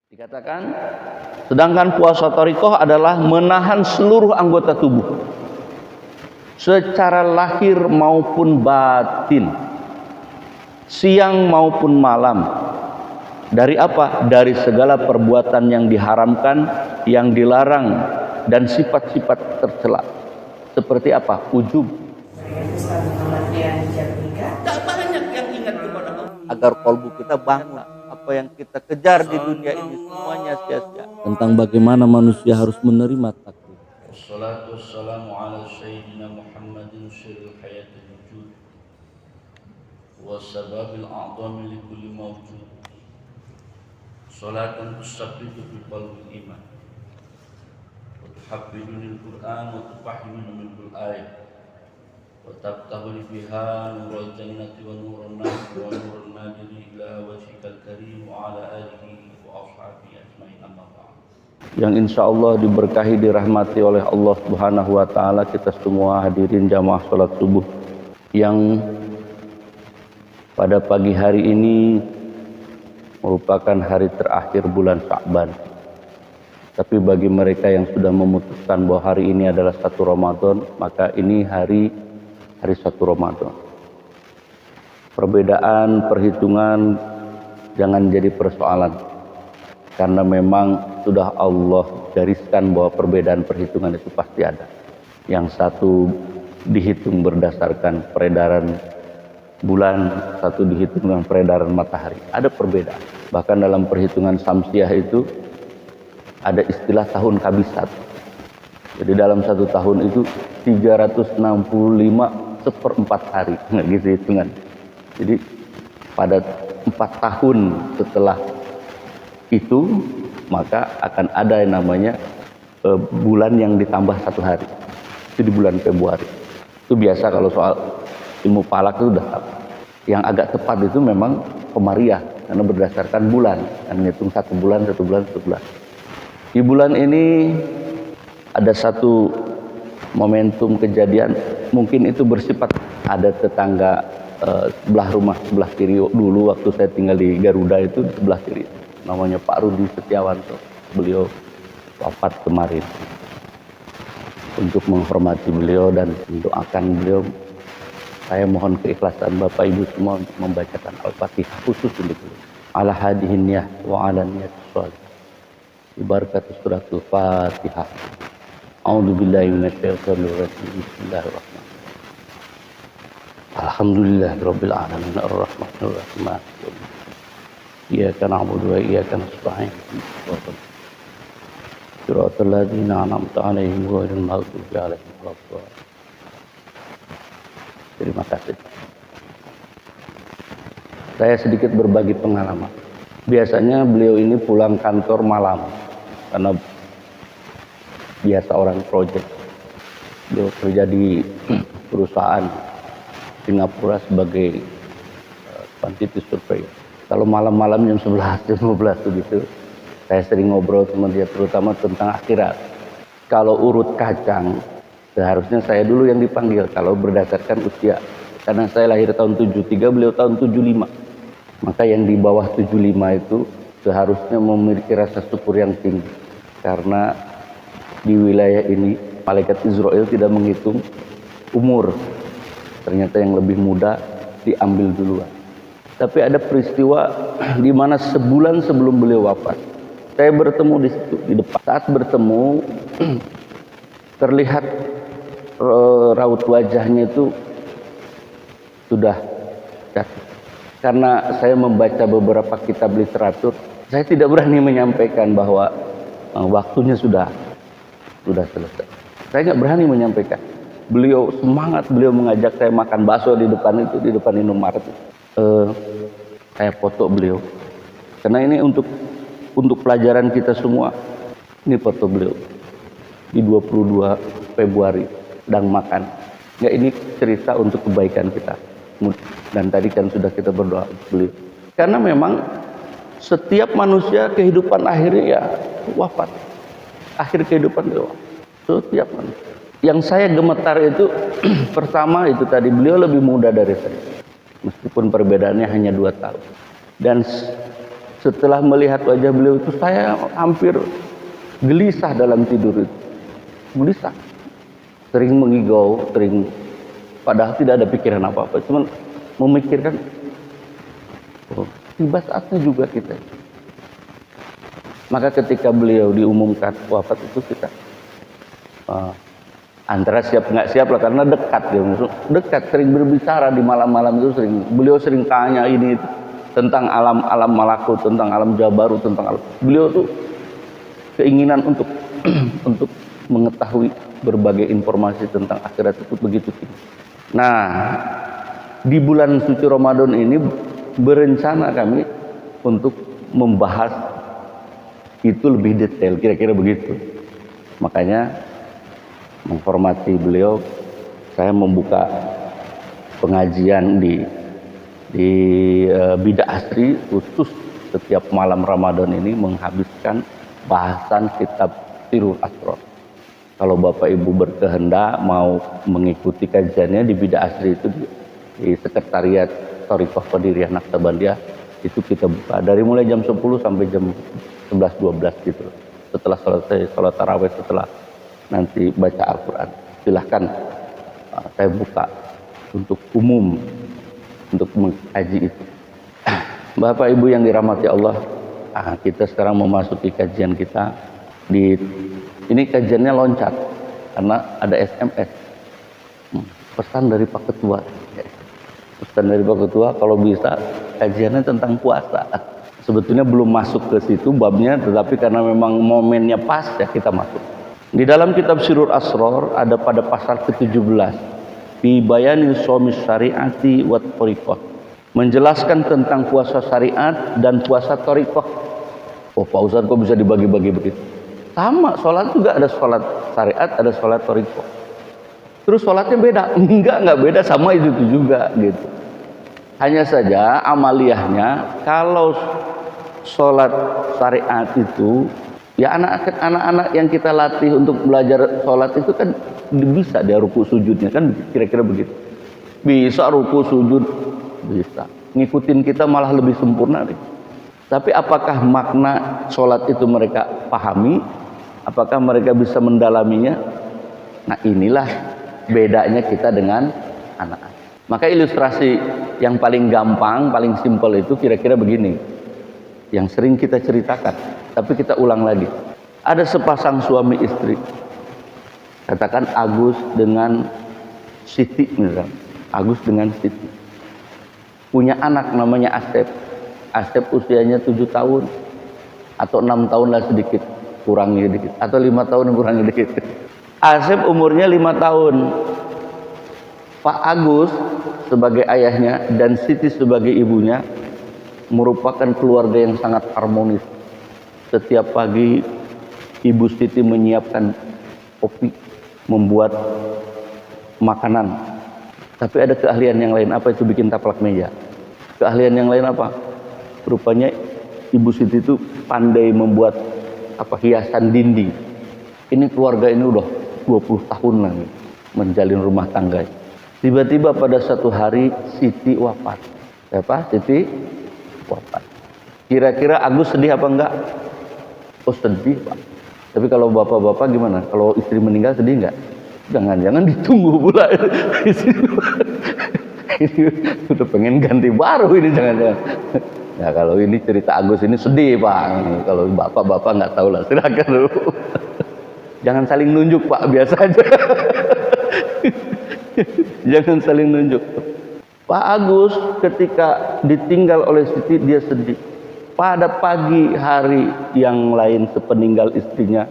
Dikatakan, sedangkan puasa thariqah adalah menahan seluruh anggota tubuh secara lahir maupun batin, siang maupun malam. Dari apa? Dari segala perbuatan yang diharamkan, yang dilarang, dan sifat-sifat tercela. Seperti apa? Ujub. Tak banyak yang ingat kepada Allah. Agar kalbu kita bangun. Apa yang kita kejar di dunia ini semuanya sia-sia. Tentang bagaimana manusia harus menerima takdir. Wassalatu wassalamu ala sayyidina Muhammadin syiril hayatil wujud wassababil a'zami li kulli mawjud. Salatan tusabbitu bi qalbil iman wa tuhabbibunil Qur'an wa tufahhimuna minhul ayat wa tabtahuli biha nurul jannati wa nurun nar wa nurun nadiri ila wajhikal karim wa ala alihi wa ashabihi ajmain, amma ba'd. Yang insya Allah diberkahi, dirahmati oleh Allah Subhanahu wa Ta'ala, kita semua hadirin jamaah sholat subuh yang pada pagi hari ini merupakan hari terakhir bulan Sya'ban. Tapi bagi mereka yang sudah memutuskan bahwa hari ini adalah 1 Ramadan, maka ini hari 1 Ramadan. Perbedaan perhitungan jangan jadi persoalan, karena memang sudah Allah gariskan bahwa perbedaan perhitungan itu pasti ada. Yang satu dihitung berdasarkan peredaran bulan, satu dihitung dengan peredaran matahari. Ada perbedaan. Bahkan dalam perhitungan Samsiah itu ada istilah tahun kabisat. Jadi dalam satu tahun itu 365 seperempat hari. Nah, gitu hitungan. Jadi pada 4 tahun setelah itu maka akan ada yang namanya bulan yang ditambah 1 hari. Itu di bulan Februari. Itu biasa kalau soal ilmu falak itu udah tahu. Yang agak tepat itu memang Komariah, karena berdasarkan bulan, kan menghitung 1 bulan. Di bulan ini ada satu momentum kejadian, mungkin itu bersifat, ada tetangga sebelah rumah sebelah kiri dulu waktu saya tinggal di Garuda itu, di sebelah kiri, namanya Pak Rudi Setiawanto. Beliau wafat kemarin. Untuk menghormati beliau dan mendoakan beliau, saya mohon keikhlasan Bapak Ibu semua untuk membacakan Al-Fatihah khusus untuk beliau. Ala hadihin niyah wa ala niyatis sholih. Ibarat suratul Fatihah. A'udzubillahi minasyaitonir rajim. Bismillahirrahmanirrahim. Alhamdulillahirabbil alamin arrahmanir rahim. Iyyaka na'budu wa iyyaka nasta'in. Shiratal ladzina an'amta 'alaihim ghairil maghdubi 'alaihim waladdallin. Terima kasih. Saya sedikit berbagi pengalaman. Biasanya beliau ini pulang kantor malam karena biasa orang proyek. Beliau kerja di perusahaan Singapura sebagai quantity surveyor. Kalau malam-malam jam 11, jam 12 begitu, saya sering ngobrol sama dia terutama tentang akhirat. Kalau urut kacang, seharusnya saya dulu yang dipanggil kalau berdasarkan usia. Karena saya lahir tahun 73, beliau tahun 75. Maka yang di bawah 75 itu seharusnya memiliki rasa syukur yang tinggi. Karena di wilayah ini malaikat Israel tidak menghitung umur. Ternyata yang lebih muda diambil duluan. Tapi ada peristiwa di mana sebulan sebelum beliau wafat, saya bertemu di situ, di depan. Saat bertemu, terlihat raut wajahnya itu sudah jatuh. Karena saya membaca beberapa kitab literatur, saya tidak berani menyampaikan bahwa waktunya sudah selesai. Saya nggak berani menyampaikan. Beliau semangat, beliau mengajak saya makan bakso di depan itu, di depan Indomaret. Saya foto beliau. Karena ini untuk pelajaran kita semua. Ini foto beliau di 22 Februari sedang makan. Ya, ini cerita untuk kebaikan kita. Dan tadi kan sudah kita berdoa beliau. Karena memang setiap manusia kehidupan akhirnya ya wafat. Akhir kehidupan beliau. Setiap manusia. Yang saya gemetar itu pertama itu tadi, beliau lebih muda dari saya. Meskipun perbedaannya hanya 2 tahun. Dan Setelah melihat wajah beliau itu saya hampir gelisah dalam tidur itu. Gelisah. Sering mengigau, padahal tidak ada pikiran apa-apa. Cuma memikirkan, tiba saatnya juga kita. Maka ketika beliau diumumkan wafat itu kita antara siap nggak siap lah, karena dekat sering berbicara di malam-malam itu, beliau sering tanya ini itu, tentang alam malakut, tentang alam jabarut, tentang alam. Beliau tuh keinginan untuk untuk mengetahui berbagai informasi tentang akhirat itu begitu tinggi. Nah, di bulan suci Ramadan ini berencana kami untuk membahas itu lebih detail, kira-kira begitu. Makanya menghormati beliau, saya membuka pengajian di Bidah Asri, khusus setiap malam Ramadan ini menghabiskan bahasan kitab Sirrul Asrar. Kalau Bapak Ibu berkehendak mau mengikuti kajiannya di Bidah Asri itu di Sekretariat Thariqah Qadiriyah Naqsabandiyah, itu kita buka dari mulai jam 10 sampai jam 11-12 gitu. Setelah selesai sholat tarawih, setelah nanti baca Al-Quran, silahkan saya buka untuk umum untuk mengkaji itu. Bapak Ibu yang dirahmati Allah, kita sekarang memasuki kajian kita. Ini kajiannya loncat karena ada SMS, pesan dari Pak Ketua. Pesan dari Pak Ketua kalau bisa kajiannya tentang puasa. Sebetulnya belum masuk ke situ babnya, tetapi karena memang momennya pas ya kita masuk. Di dalam kitab Sirrul Asrar ada pada pasal ke-17, fi bayanin shaumi syariati wat thariqah, menjelaskan tentang puasa syariat dan puasa thariqah. Oh Pak Ustaz, kok bisa dibagi-bagi begitu? Sama, sholat juga ada sholat syariat, ada sholat thariqah. Terus sholatnya beda? Enggak beda, sama itu juga gitu. Hanya saja amaliyahnya, kalau sholat syariat itu ya anak-anak yang kita latih untuk belajar sholat itu kan bisa dia ruku sujudnya, kan kira-kira begitu. Bisa ruku sujud, bisa. Ngikutin kita malah lebih sempurna deh. Tapi apakah makna sholat itu mereka pahami? Apakah mereka bisa mendalaminya? Nah inilah bedanya kita dengan anak-anak. Maka ilustrasi yang paling gampang, paling simpel itu kira-kira begini, yang sering kita ceritakan, tapi kita ulang lagi. Ada sepasang suami istri, katakan Agus dengan Siti misalnya. Agus dengan Siti punya anak namanya Asep. Asep usianya 7 tahun atau 6 tahun lah sedikit, kurangi sedikit, atau 5 tahun kurangi sedikit. Asep umurnya 5 tahun. Pak Agus sebagai ayahnya dan Siti sebagai ibunya merupakan keluarga yang sangat harmonis. Setiap pagi Ibu Siti menyiapkan kopi, membuat makanan. Tapi ada keahlian yang lain. Apa itu? Bikin taplak meja. Keahlian yang lain apa? Rupanya Ibu Siti itu pandai membuat hiasan dinding. Ini keluarga ini udah 20 tahun lagi menjalin rumah tangga. Tiba-tiba pada satu hari Siti wafat. Siapa? Siti wafat. Kira-kira Agus sedih apa enggak? Oh sedih Pak. Tapi kalau bapak-bapak gimana? Kalau istri meninggal sedih enggak? Jangan-jangan ditunggu pula. Ini udah pengen ganti baru ini, jangan-jangan. Nah kalau ini cerita Agus ini sedih Pak. Kalau bapak-bapak nggak tahu lah, silakan dulu. Jangan saling nunjuk Pak, biasa aja. Jangan saling nunjuk. Pak Agus ketika ditinggal oleh Siti dia sedih. Pada pagi hari yang lain sepeninggal istrinya,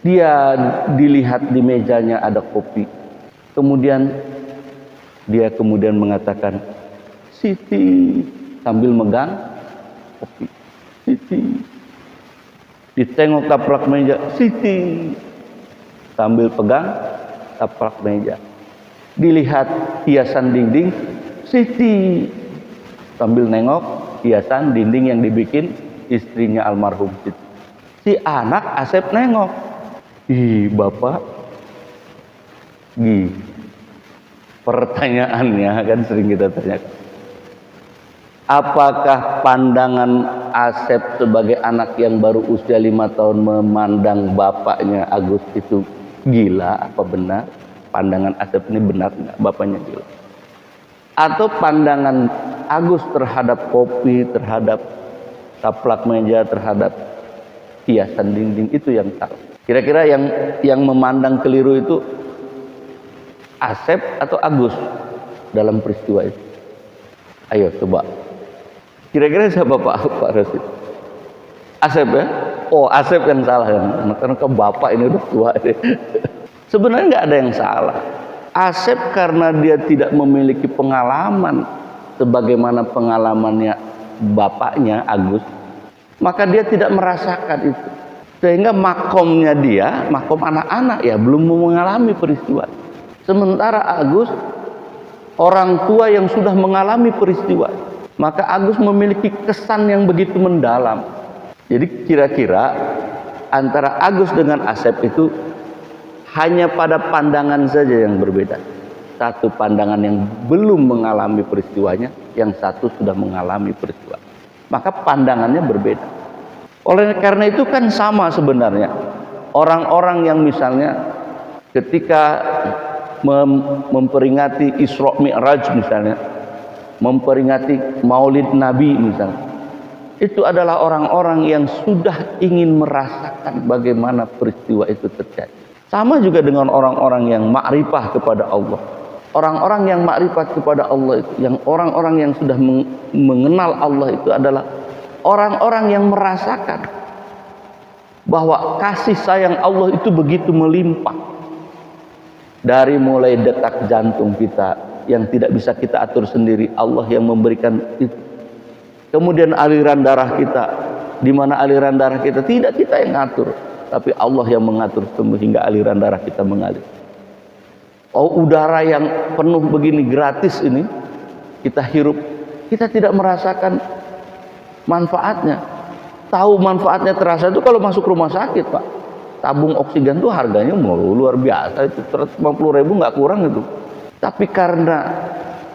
dia dilihat di mejanya ada kopi. Kemudian dia mengatakan, Siti, sambil megang kopi. Siti. Ditengok taplak meja, Siti, sambil pegang taplak meja. Dilihat hiasan dinding, Siti, sambil nengok hiasan dinding yang dibikin istrinya almarhum Siti. Si anak Asep nengok, ih bapak, pertanyaannya kan sering kita tanyakan, apakah pandangan Asep sebagai anak yang baru usia 5 tahun memandang bapaknya Agus itu gila apa benar? Pandangan Asep ini benar nggak bapaknya gila? Atau pandangan Agus terhadap kopi, terhadap taplak meja, terhadap hiasan dinding itu yang salah? Kira-kira yang memandang keliru itu Asep atau Agus dalam peristiwa itu? Ayo coba. Kira-kira siapa Pak Rasid? Asep ya? Oh, Asep yang salah kan? Karena ke bapak ini udah tua. Sebenarnya nggak ada yang salah. Asep karena dia tidak memiliki pengalaman sebagaimana pengalamannya bapaknya Agus, maka dia tidak merasakan itu. Sehingga makomnya dia, makom anak-anak ya belum mengalami peristiwa. Sementara Agus orang tua yang sudah mengalami peristiwa, maka Agus memiliki kesan yang begitu mendalam. Jadi kira-kira antara Agus dengan Asep itu hanya pada pandangan saja yang berbeda. Satu pandangan yang belum mengalami peristiwanya, yang satu sudah mengalami peristiwa. Maka pandangannya berbeda. Oleh karena itu kan sama sebenarnya. Orang-orang yang misalnya ketika memperingati Isra Mi'raj misalnya, memperingati Maulid Nabi misalnya, itu adalah orang-orang yang sudah ingin merasakan bagaimana peristiwa itu terjadi. Sama juga dengan orang-orang yang makrifah kepada Allah. Orang-orang yang makrifat kepada Allah itu, yang orang-orang yang sudah mengenal Allah itu adalah orang-orang yang merasakan bahwa kasih sayang Allah itu begitu melimpah. Dari mulai detak jantung kita yang tidak bisa kita atur sendiri, Allah yang memberikan itu. Kemudian aliran darah kita, di mana aliran darah kita tidak kita yang ngatur, tapi Allah yang mengatur hingga aliran darah kita mengalir. Oh, udara yang penuh begini gratis ini kita hirup, kita tidak merasakan manfaatnya. Tahu manfaatnya terasa itu kalau masuk rumah sakit, Pak. Tabung oksigen tuh harganya luar biasa, itu 150.000 nggak kurang itu. Tapi karena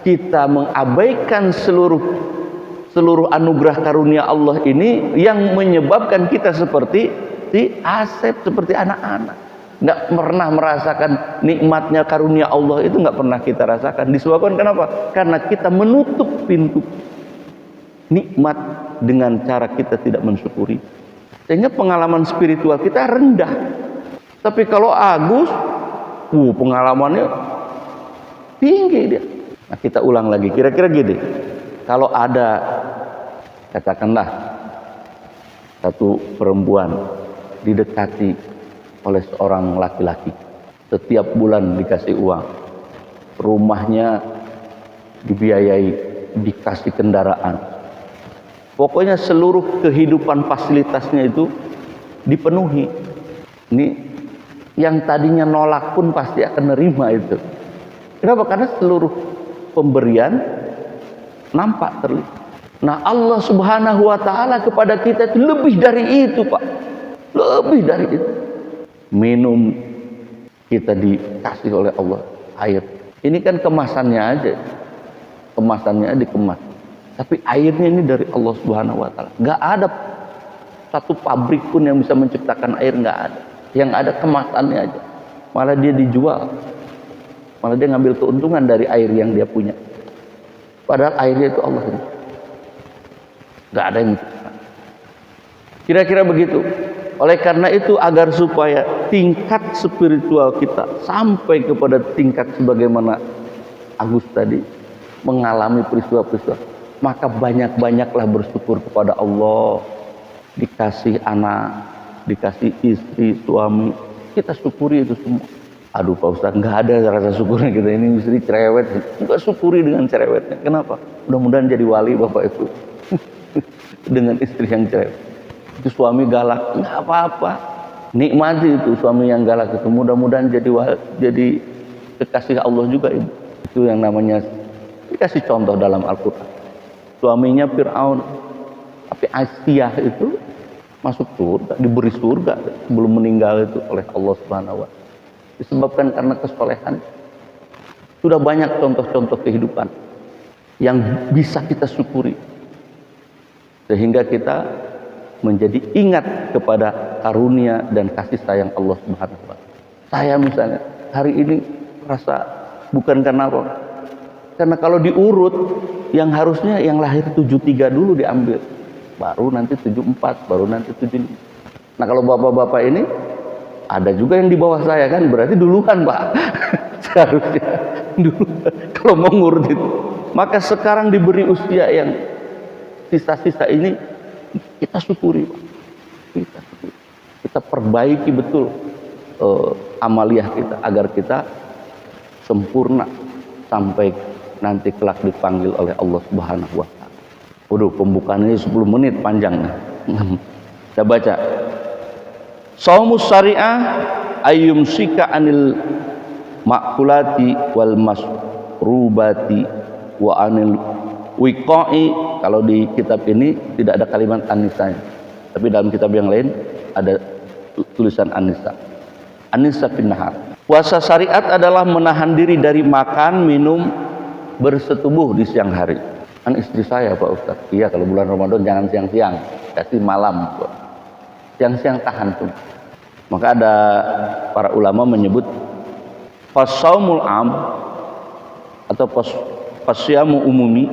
kita mengabaikan seluruh anugerah karunia Allah ini, yang menyebabkan kita seperti si Asep, seperti anak-anak, nggak pernah merasakan nikmatnya karunia Allah itu, nggak pernah kita rasakan. Disebabkan kenapa? Karena kita menutup pintu nikmat dengan cara kita tidak mensyukuri, sehingga pengalaman spiritual kita rendah. Tapi kalau Agus, pengalamannya tinggi dia. Nah, kita ulang lagi, kira-kira gini, kalau ada katakanlah satu perempuan didekati oleh seorang laki-laki, setiap bulan dikasih uang, rumahnya dibiayai, dikasih kendaraan, pokoknya seluruh kehidupan fasilitasnya itu dipenuhi. Ini yang tadinya nolak pun pasti akan nerima itu. Kenapa? Karena seluruh pemberian nampak terlihat. Nah, Allah Subhanahu wa taala kepada kita itu lebih dari itu, Pak. Lebih dari itu. Minum kita dikasih oleh Allah air. Ini kan kemasannya aja. Kemasannya dikemas. Tapi airnya ini dari Allah Subhanahu wa taala. Enggak ada satu pabrik pun yang bisa menciptakan air, enggak ada. Yang ada kemasannya aja. Malah dia dijual. Malah dia ngambil keuntungan dari air yang dia punya. Padahal airnya itu Allah ini. Enggak ada yang menciptakan. Kira-kira begitu. Oleh karena itu, agar supaya tingkat spiritual kita sampai kepada tingkat sebagaimana Agus tadi mengalami peristiwa-peristiwa, maka banyak-banyaklah bersyukur kepada Allah. Dikasih anak, dikasih istri, suami, kita syukuri itu semua. Aduh Pak Ustaz, nggak ada rasa syukurnya kita ini, istri cerewet, nggak syukuri dengan cerewetnya. Kenapa? Mudah-mudahan jadi wali Bapak itu dengan istri yang cerewet. Itu suami galak, nggak apa-apa, nikmati itu suami yang galak itu. Mudah-mudahan jadi kekasih Allah juga itu. Itu yang namanya, dikasih contoh dalam Al-Quran. Suaminya Fir'aun, tapi Asiyah itu masuk surga, diberi surga sebelum meninggal itu oleh Allah Subhanahu wa taala. Disebabkan karena kesolehan. Sudah banyak contoh-contoh kehidupan yang bisa kita syukuri. sehingga kita menjadi ingat kepada karunia dan kasih sayang Allah Subhanahu wa taala. Saya misalnya hari ini rasa bukan karena apa? Karena kalau diurut yang harusnya yang lahir 73 dulu diambil, baru nanti 74, baru nanti 75. Nah kalau bapak-bapak ini ada juga yang di bawah saya kan, berarti duluan Pak. Seharusnya dulu kalau mau ngurut itu. Maka sekarang diberi usia yang sisa-sisa ini, kita syukuri Pak. Kita perbaiki betul amaliyah kita agar kita sempurna sampai nanti kelak dipanggil oleh Allah Subhanahu wa taala. Waduh, pembukaan ini 10 menit panjangnya. Kita baca. Shaumus syariah ayyumsika anil makulati wal masrubati wa anil wiqai. Kalau di kitab ini tidak ada kalimat anisanya, tapi dalam kitab yang lain ada tulisan anisa. Anisa fin nahar. Puasa syariat adalah menahan diri dari makan, minum, bersetubuh di siang hari. Kan istri saya Pak Ustaz, iya kalau bulan Ramadan jangan siang-siang, kasih malam. Siang-siang tahan tuh. Maka ada para ulama menyebut fasyaumul am atau fasyamu umumi,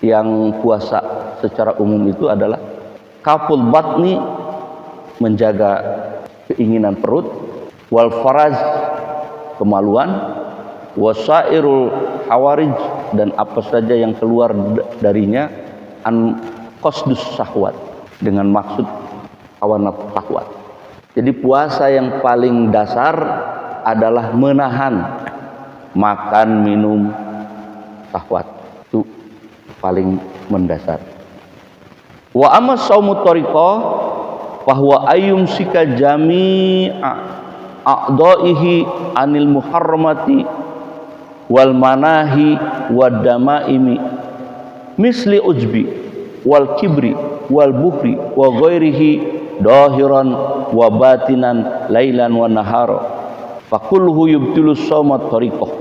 yang puasa secara umum itu adalah kaful batni, menjaga keinginan perut, wal faraj, kemaluan, wasairul hawarij, dan apa saja yang keluar darinya, an qasdus syahwat, dengan maksud hawa nafsu syahwat. Jadi puasa yang paling dasar adalah menahan makan, minum, syahwat. Itu paling mendasar. Wa amma shaumut thariqah bahwa ayyumsika jami'a a'dha'ihi anil muharramati wal manahi wad damaimi misli ujbi wal kibri wal bukhri wa ghairihi dahiran wa batinan lailan wa nahara fa kulluhu yubtilu shaumat thariqah.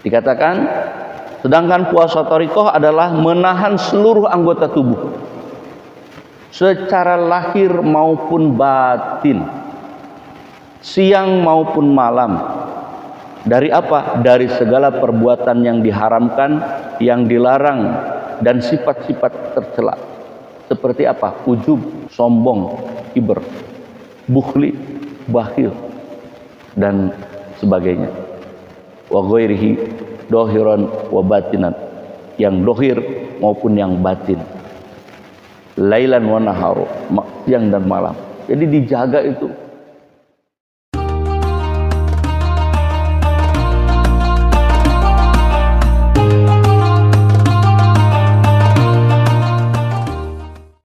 Dikatakan sedangkan puasa thariqah adalah menahan seluruh anggota tubuh secara lahir maupun batin, siang maupun malam. Dari apa? Dari segala perbuatan yang diharamkan, yang dilarang, dan sifat-sifat tercela. Seperti apa? Ujub, sombong, kiber, bukhli, bakhil, dan sebagainya. Wa ghairihi dohiran wa batinan, yang dohir maupun yang batin. Lailan wa naharu, siang dan malam. Jadi dijaga itu